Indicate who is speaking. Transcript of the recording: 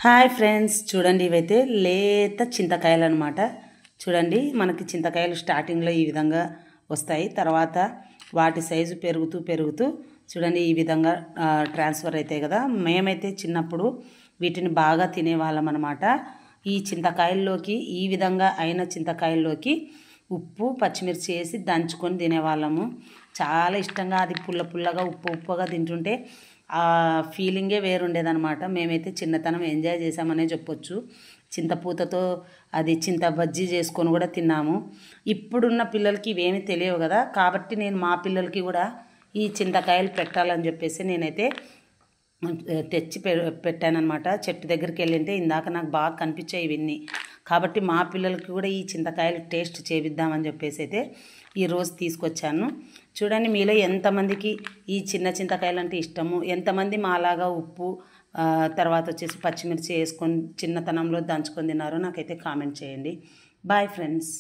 Speaker 1: Hi friends, చూడండి ఇవైతే లేత చింతకాయలు అనమాట. చూడండి, మనకి చింతకాయలు స్టార్టింగ్లో ఈ విధంగా వస్తాయి. తర్వాత వాటి సైజు పెరుగుతూ పెరుగుతూ చూడండి ఈ విధంగా ట్రాన్స్ఫర్ అవుతాయి కదా. మేమైతే చిన్నప్పుడు వీటిని బాగా తినేవాళ్ళం అనమాట. ఈ చింతకాయల్లోకి ఈ విధంగా అయిన చింతకాయల్లోకి ఉప్పు పచ్చిమిర్చి వేసి దంచుకొని తినేవాళ్ళము. చాలా ఇష్టంగా, అది పుల్ల పుల్లగా ఉప్పు ఉప్పుగా తింటుంటే ఆ ఫీలింగే వేరుండేదనమాట. మేమైతే చిన్నతనం ఎంజాయ్ చేసామనే చెప్పొచ్చు. చింతపూతతో అది చింత బజ్జీ చేసుకొని కూడా తిన్నాము. ఇప్పుడున్న పిల్లలకి ఇవేమీ తెలియవు కదా, కాబట్టి నేను మా పిల్లలకి కూడా ఈ చింతకాయలు పెట్టాలని చెప్పేసి నేనైతే తెచ్చి పెట్టానమాట. చెట్టు దగ్గరికి వెళ్ళింటే ఇందాక నాకు బాగా కనిపించాయి ఇవన్నీ. కాబట్టి మా పిల్లలకి కూడా ఈ చింతకాయలు టేస్ట్ చేపిద్దామని చెప్పేసి అయితే ఈరోజు తీసుకొచ్చాను. చూడండి, మీలో ఎంతమందికి ఈ చిన్న చింతకాయలు అంటే ఇష్టము, ఎంతమంది మాలాగా ఉప్పు తర్వాత వచ్చేసి పచ్చిమిర్చి వేసుకొని చిన్నతనంలో దంచుకొని తిన్నారో నాకైతే కామెంట్ చేయండి. Bye friends.